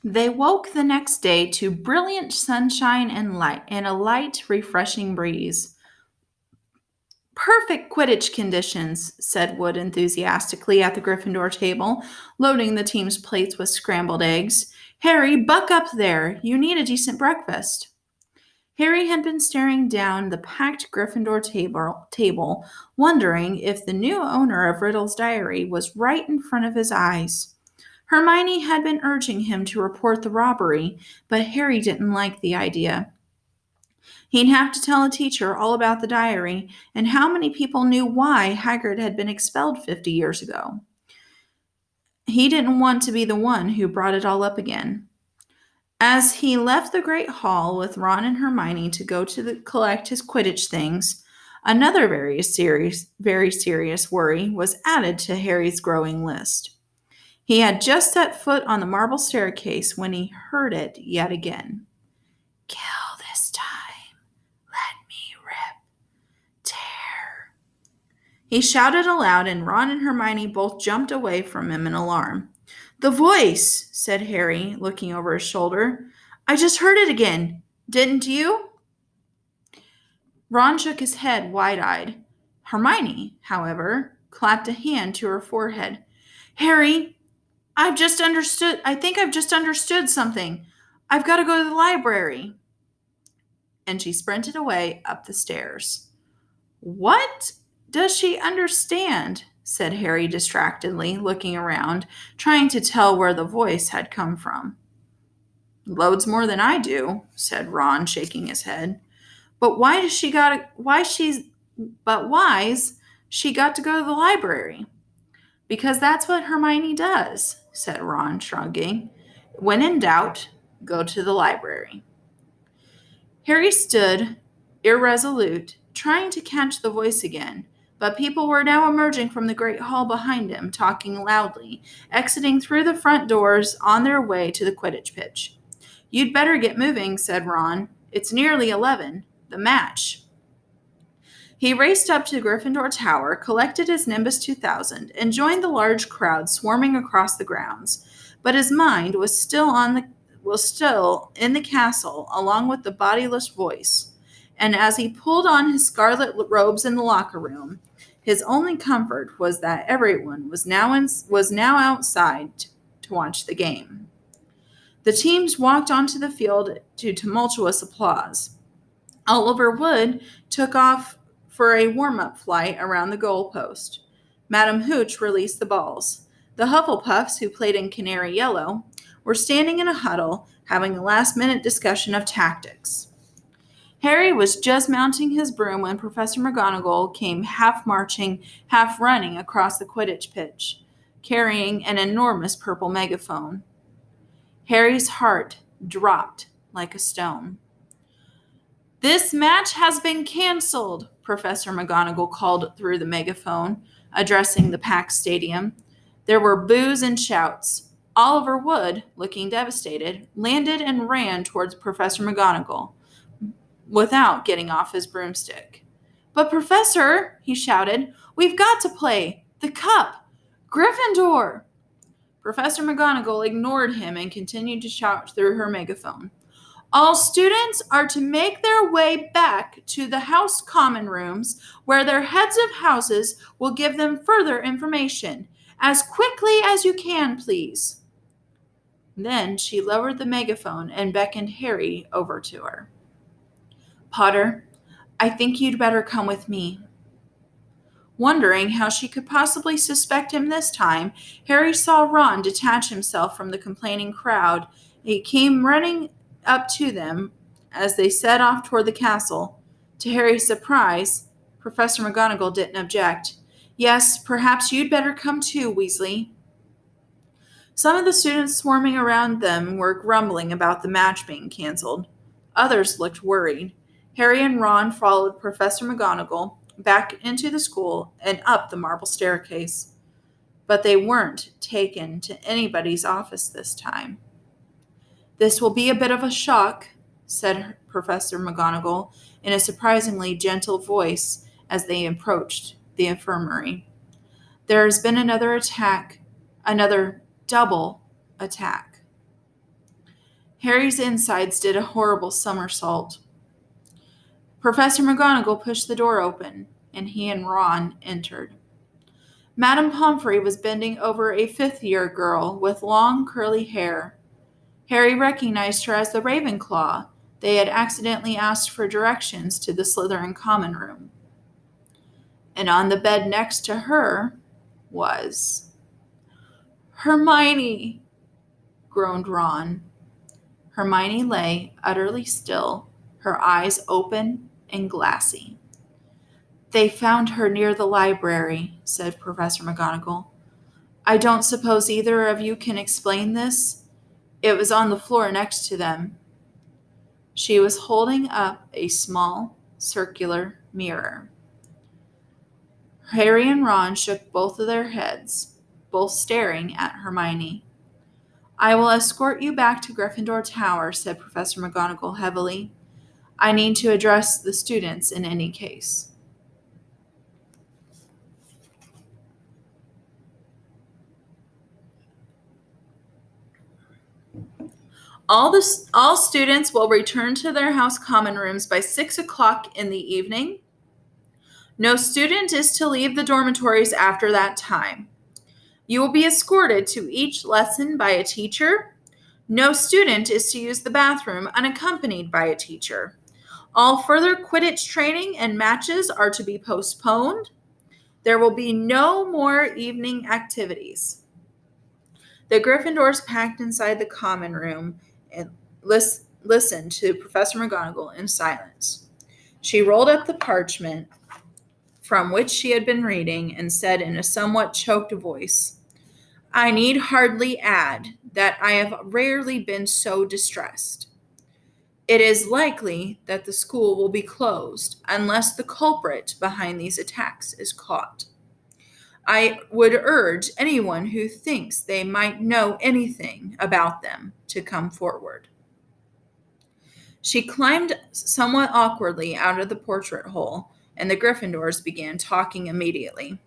They woke the next day to brilliant sunshine and light and a light, refreshing breeze. Perfect Quidditch conditions, said Wood enthusiastically at the Gryffindor table, loading the team's plates with scrambled eggs. Harry, buck up there. You need a decent breakfast. Harry had been staring down the packed Gryffindor table, wondering if the new owner of Riddle's diary was right in front of his eyes. Hermione had been urging him to report the robbery, but Harry didn't like the idea. He'd have to tell a teacher all about the diary and how many people knew why Hagrid had been expelled 50 years ago. He didn't want to be the one who brought it all up again. As he left the Great Hall with Ron and Hermione to go to collect his Quidditch things, another very serious worry was added to Harry's growing list. He had just set foot on the marble staircase when he heard it yet again. Kill this time. Let me rip. Tear. He shouted aloud, and Ron and Hermione both jumped away from him in alarm. The voice, said Harry, looking over his shoulder. I just heard it again. Didn't you? Ron shook his head wide-eyed. Hermione, however, clapped a hand to her forehead. Harry, I think I've just understood something. I've got to go to the library. And she sprinted away up the stairs. What does she understand? Said Harry distractedly, looking around, trying to tell where the voice had come from. Loads more than I do, said Ron, shaking his head. But why's she got to go to the library? Because that's what Hermione does, said Ron, shrugging. When in doubt, go to the library. Harry stood, irresolute, trying to catch the voice again, but people were now emerging from the great hall behind him, talking loudly, exiting through the front doors on their way to the Quidditch pitch. You'd better get moving, said Ron. It's nearly 11. The match. He raced up to Gryffindor Tower, collected his Nimbus 2000, and joined the large crowd swarming across the grounds. But his mind was still in the castle, along with the bodiless voice. And as he pulled on his scarlet robes in the locker room, his only comfort was that everyone was now outside to watch the game. The teams walked onto the field to tumultuous applause. Oliver Wood took off for a warm-up flight around the goalpost. Madam Hooch released the balls. The Hufflepuffs, who played in Canary Yellow, were standing in a huddle, having a last-minute discussion of tactics. Harry was just mounting his broom when Professor McGonagall came half marching, half running across the Quidditch pitch, carrying an enormous purple megaphone. Harry's heart dropped like a stone. This match has been canceled, Professor McGonagall called through the megaphone, addressing the packed stadium. There were boos and shouts. Oliver Wood, looking devastated, landed and ran towards Professor McGonagall without getting off his broomstick. But Professor, he shouted, we've got to play. The cup. Gryffindor. Professor McGonagall ignored him and continued to shout through her megaphone. All students are to make their way back to the house common rooms where their heads of houses will give them further information. As quickly as you can, please. Then she lowered the megaphone and beckoned Harry over to her. Potter, I think you'd better come with me. Wondering how she could possibly suspect him this time, Harry saw Ron detach himself from the complaining crowd. He came running up to them as they set off toward the castle. To Harry's surprise, Professor McGonagall didn't object. Yes, perhaps you'd better come too, Weasley. Some of the students swarming around them were grumbling about the match being canceled. Others looked worried. Harry and Ron followed Professor McGonagall back into the school and up the marble staircase. But they weren't taken to anybody's office this time. This will be a bit of a shock, said Professor McGonagall in a surprisingly gentle voice as they approached the infirmary. There has been another double attack. Harry's insides did a horrible somersault. Professor McGonagall pushed the door open, and he and Ron entered. Madame Pomfrey was bending over a fifth-year girl with long, curly hair. Harry recognized her as the Ravenclaw. They had accidentally asked for directions to the Slytherin common room. And on the bed next to her was Hermione, groaned Ron. Hermione lay utterly still, her eyes open and glassy. They found her near the library, said Professor McGonagall. I don't suppose either of you can explain this? It was on the floor next to them. She was holding up a small, circular mirror. Harry and Ron shook both of their heads, both staring at Hermione. I will escort you back to Gryffindor Tower, said Professor McGonagall heavily. I need to address the students in any case. All students will return to their house common rooms by 6 o'clock in the evening. No student is to leave the dormitories after that time. You will be escorted to each lesson by a teacher. No student is to use the bathroom unaccompanied by a teacher. All further Quidditch training and matches are to be postponed. There will be no more evening activities. The Gryffindors packed inside the common room and listened to Professor McGonagall in silence. She rolled up the parchment from which she had been reading and said in a somewhat choked voice, I need hardly add that I have rarely been so distressed. It is likely that the school will be closed unless the culprit behind these attacks is caught. I would urge anyone who thinks they might know anything about them to come forward. She climbed somewhat awkwardly out of the portrait hole, and the Gryffindors began talking immediately.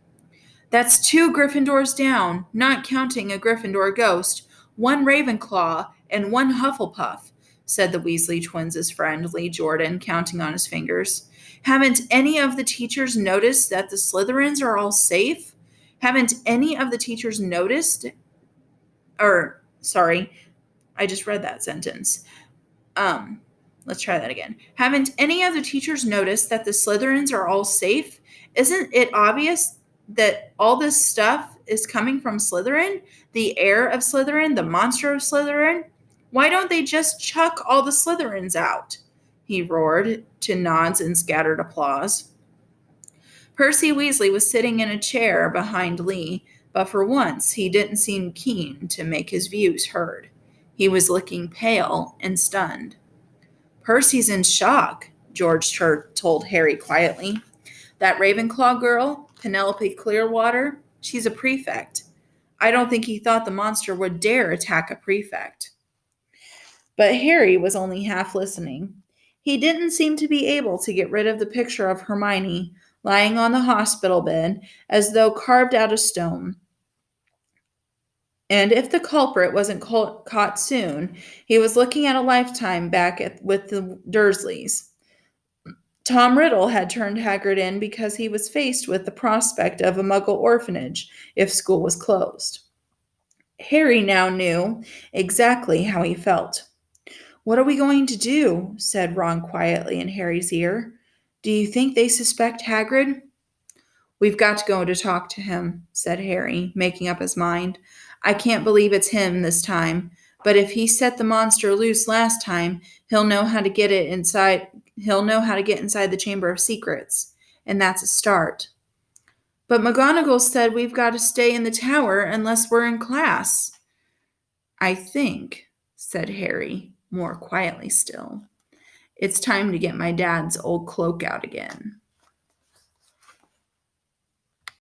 That's 2 Gryffindors down, not counting a Gryffindor ghost, 1 Ravenclaw, and 1 Hufflepuff, said the Weasley twins' friend, Lee Jordan, counting on his fingers. Haven't any of the teachers noticed that the Slytherins are all safe? Haven't any of the teachers noticed? I just read that sentence. Let's try that again. Haven't any of the teachers noticed that the Slytherins are all safe? Isn't it obvious that all this stuff is coming from Slytherin? The heir of Slytherin, the monster of Slytherin? Why don't they just chuck all the Slytherins out? He roared, to nods and scattered applause. Percy Weasley was sitting in a chair behind Lee, but for once he didn't seem keen to make his views heard. He was looking pale and stunned. Percy's in shock, George told Harry quietly. That Ravenclaw girl, Penelope Clearwater, she's a prefect. I don't think he thought the monster would dare attack a prefect. But Harry was only half listening. He didn't seem to be able to get rid of the picture of Hermione lying on the hospital bed as though carved out of stone. And if the culprit wasn't caught soon, he was looking at a lifetime back with the Dursleys. Tom Riddle had turned Hagrid in because he was faced with the prospect of a Muggle orphanage if school was closed. Harry now knew exactly how he felt. What are we going to do? Said Ron quietly in Harry's ear. Do you think they suspect Hagrid? We've got to go to talk to him, said Harry, making up his mind. I can't believe it's him this time, but if he set the monster loose last time, he'll know how to get it inside. He'll know how to get inside the Chamber of Secrets, and that's a start. But McGonagall said we've got to stay in the tower unless we're in class. I think, said Harry, more quietly still, it's time to get my dad's old cloak out again.